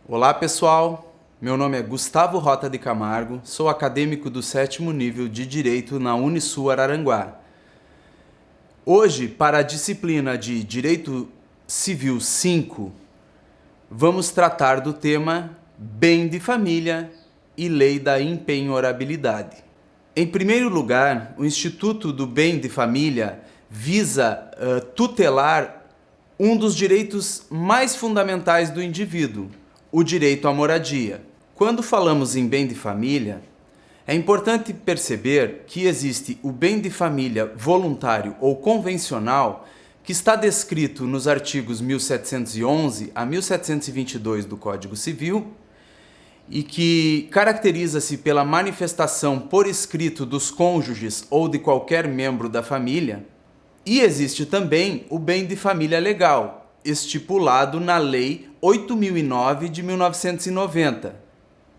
Olá pessoal, meu nome é Gustavo Rota de Camargo, sou acadêmico do 7º nível de Direito na Unisul Araranguá. Hoje, para a disciplina de Direito Civil 5, vamos tratar do tema Bem de Família e Lei da Impenhorabilidade. Em primeiro lugar, o Instituto do Bem de Família visa tutelar um dos direitos mais fundamentais do indivíduo, o direito à moradia. Quando falamos em bem de família, é importante perceber que existe o bem de família voluntário ou convencional, que está descrito nos artigos 1711 a 1722 do Código Civil e que caracteriza-se pela manifestação por escrito dos cônjuges ou de qualquer membro da família. E existe também o bem de família legal, estipulado na Lei 8.009 de 1990,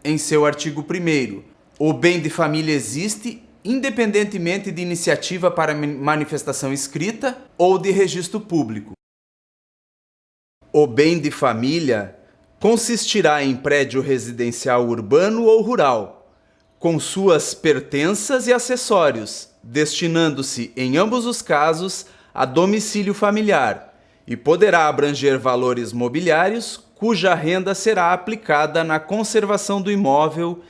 em seu artigo 1º. O bem de família existe independentemente de iniciativa para manifestação escrita ou de registro público. O bem de família consistirá em prédio residencial urbano ou rural, com suas pertenças e acessórios, destinando-se, em ambos os casos, a domicílio familiar, e poderá abranger valores mobiliários cuja renda será aplicada na conservação do imóvel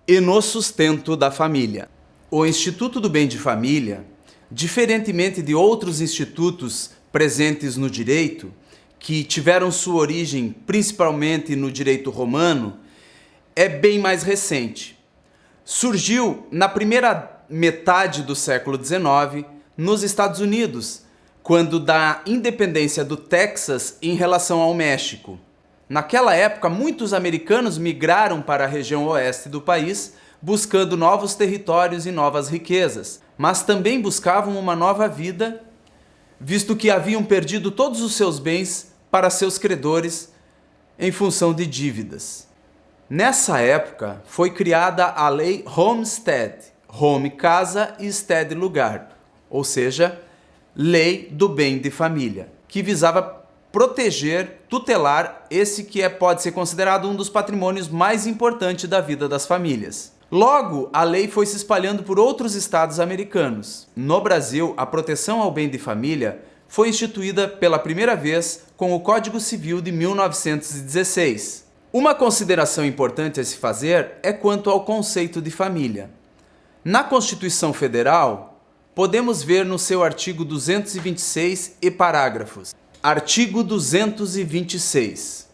e no sustento da família. O Instituto do Bem de Família, diferentemente de outros institutos presentes no direito, que tiveram sua origem principalmente no direito romano, é bem mais recente. Surgiu na primeira metade do século XIX nos Estados Unidos, quando da independência do Texas em relação ao México. Naquela época, muitos americanos migraram para a região oeste do país, buscando novos territórios e novas riquezas, mas também buscavam uma nova vida, visto que haviam perdido todos os seus bens para seus credores em função de dívidas. Nessa época, foi criada a Lei Homestead, home casa e stead lugar, ou seja, Lei do Bem de Família, que visava proteger, tutelar esse que pode ser considerado um dos patrimônios mais importantes da vida das famílias. Logo, a lei foi se espalhando por outros estados americanos. No Brasil, a proteção ao bem de família foi instituída pela primeira vez com o Código Civil de 1916. Uma consideração importante a se fazer é quanto ao conceito de família. Na Constituição Federal, podemos ver no seu artigo 226 e parágrafos. Artigo 226.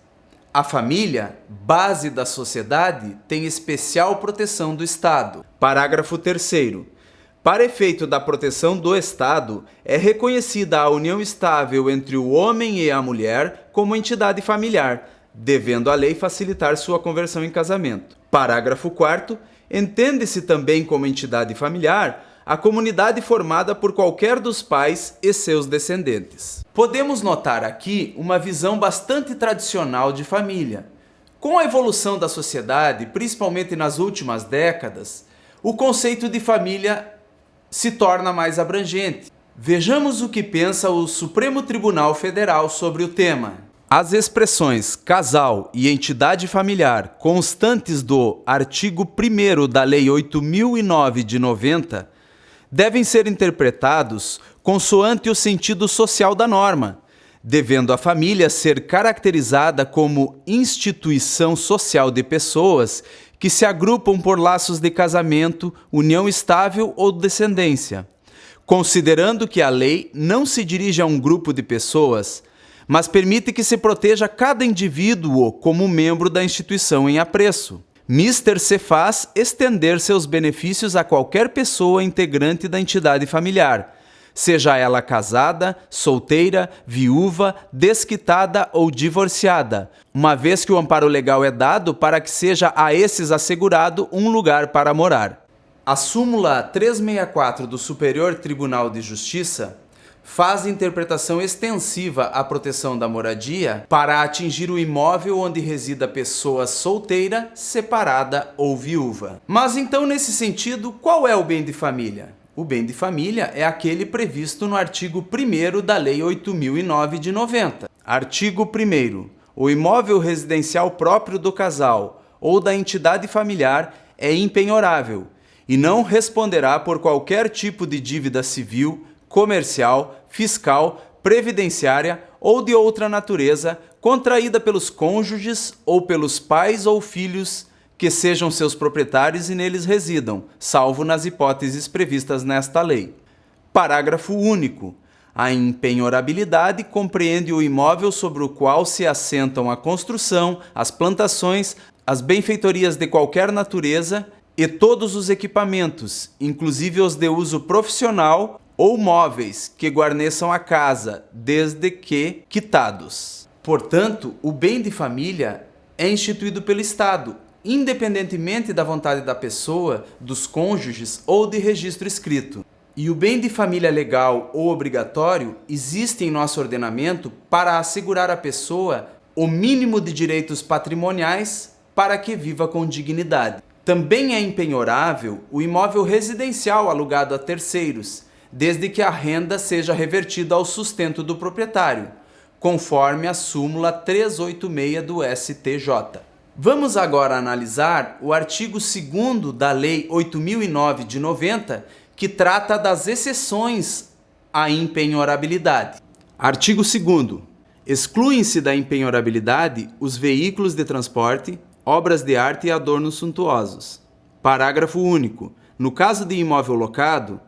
A família, base da sociedade, tem especial proteção do Estado. Parágrafo 3º. Para efeito da proteção do Estado, é reconhecida a união estável entre o homem e a mulher como entidade familiar, devendo a lei facilitar sua conversão em casamento. Parágrafo 4º. Entende-se também como entidade familiar a comunidade formada por qualquer dos pais e seus descendentes. Podemos notar aqui uma visão bastante tradicional de família. Com a evolução da sociedade, principalmente nas últimas décadas, o conceito de família se torna mais abrangente. Vejamos o que pensa o Supremo Tribunal Federal sobre o tema. As expressões casal e entidade familiar constantes do artigo 1º da Lei 8.009 de 90 devem ser interpretados consoante o sentido social da norma, devendo a família ser caracterizada como instituição social de pessoas que se agrupam por laços de casamento, união estável ou descendência, considerando que a lei não se dirige a um grupo de pessoas, mas permite que se proteja cada indivíduo como membro da instituição em apreço. Mister se faz estender seus benefícios a qualquer pessoa integrante da entidade familiar, seja ela casada, solteira, viúva, desquitada ou divorciada, uma vez que o amparo legal é dado para que seja a esses assegurado um lugar para morar. A súmula 364 do Superior Tribunal de Justiça faz interpretação extensiva à proteção da moradia para atingir o imóvel onde resida a pessoa solteira, separada ou viúva. Mas então, nesse sentido, qual é o bem de família? O bem de família é aquele previsto no artigo 1º da Lei 8.009 de 90. Artigo 1º. o imóvel residencial próprio do casal ou da entidade familiar é impenhorável e não responderá por qualquer tipo de dívida civil, comercial, fiscal, previdenciária ou de outra natureza contraída pelos cônjuges ou pelos pais ou filhos que sejam seus proprietários e neles residam, salvo nas hipóteses previstas nesta lei. Parágrafo único. A impenhorabilidade compreende o imóvel sobre o qual se assentam a construção, as plantações, as benfeitorias de qualquer natureza e todos os equipamentos, inclusive os de uso profissional ou móveis que guarneçam a casa, desde que quitados. Portanto, o bem de família é instituído pelo Estado, independentemente da vontade da pessoa, dos cônjuges ou de registro escrito. E o bem de família legal ou obrigatório existe em nosso ordenamento para assegurar à pessoa o mínimo de direitos patrimoniais para que viva com dignidade. Também é impenhorável o imóvel residencial alugado a terceiros, desde que a renda seja revertida ao sustento do proprietário, conforme a súmula 386 do STJ. Vamos agora analisar o artigo 2º da Lei 8009 de 90, que trata das exceções à impenhorabilidade. Artigo 2º. Excluem-se da impenhorabilidade os veículos de transporte, obras de arte e adornos suntuosos. Parágrafo único. No caso de imóvel locado,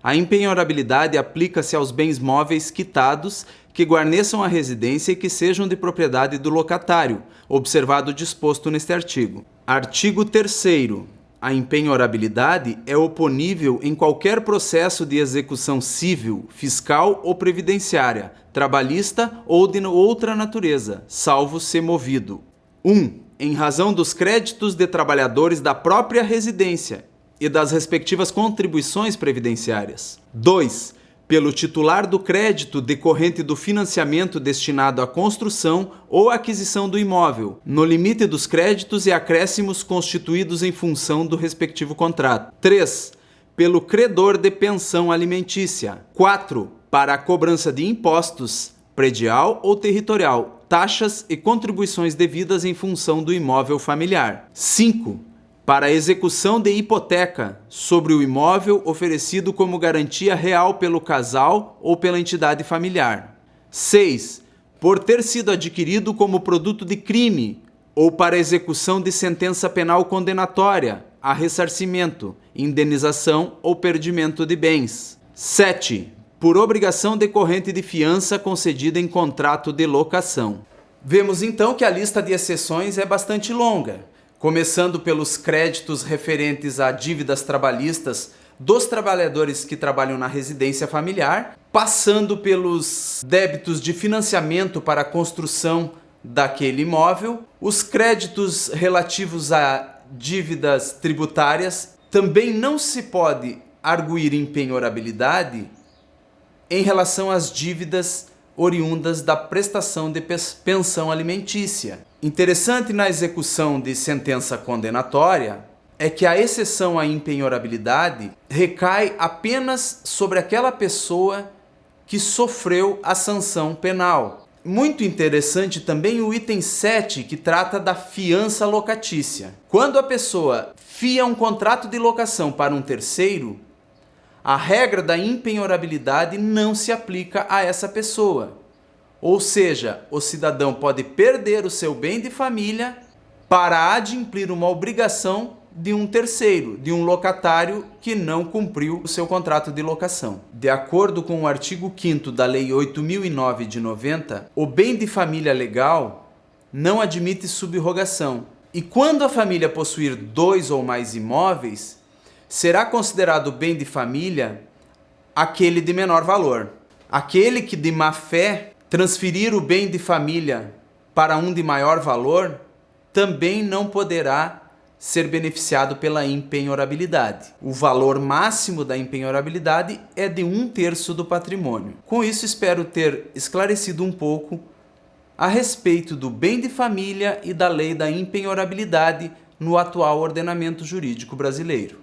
a impenhorabilidade aplica-se aos bens móveis quitados que guarneçam a residência e que sejam de propriedade do locatário, observado o disposto neste artigo. Artigo 3º. A impenhorabilidade é oponível em qualquer processo de execução civil, fiscal ou previdenciária, trabalhista ou de outra natureza, salvo se movido. 1. Em razão dos créditos de trabalhadores da própria residência e das respectivas contribuições previdenciárias. 2. Pelo titular do crédito decorrente do financiamento destinado à construção ou aquisição do imóvel, no limite dos créditos e acréscimos constituídos em função do respectivo contrato. 3. Pelo credor de pensão alimentícia. 4. Para a cobrança de impostos, predial ou territorial, taxas e contribuições devidas em função do imóvel familiar. 5. Para a execução de hipoteca sobre o imóvel oferecido como garantia real pelo casal ou pela entidade familiar. 6. Por ter sido adquirido como produto de crime ou para execução de sentença penal condenatória, a ressarcimento, indenização ou perdimento de bens. 7. Por obrigação decorrente de fiança concedida em contrato de locação. Vemos então que a lista de exceções é bastante longa, começando pelos créditos referentes a dívidas trabalhistas dos trabalhadores que trabalham na residência familiar, passando pelos débitos de financiamento para a construção daquele imóvel, os créditos relativos a dívidas tributárias. Também não se pode arguir impenhorabilidade em relação às dívidas oriundas da prestação de pensão alimentícia. Interessante na execução de sentença condenatória é que a exceção à impenhorabilidade recai apenas sobre aquela pessoa que sofreu a sanção penal. Muito interessante também o item 7, que trata da fiança locatícia. Quando a pessoa fia um contrato de locação para um terceiro, a regra da impenhorabilidade não se aplica a essa pessoa. Ou seja, o cidadão pode perder o seu bem de família para adimplir uma obrigação de um terceiro, de um locatário que não cumpriu o seu contrato de locação. De acordo com o artigo 5º da Lei 8009 de 90, o bem de família legal não admite subrogação. E quando a família possuir 2 ou mais imóveis, será considerado bem de família aquele de menor valor. Aquele que de má fé transferir o bem de família para um de maior valor também não poderá ser beneficiado pela impenhorabilidade. O valor máximo da impenhorabilidade é de 1/3 do patrimônio. Com isso, espero ter esclarecido um pouco a respeito do bem de família e da lei da impenhorabilidade no atual ordenamento jurídico brasileiro.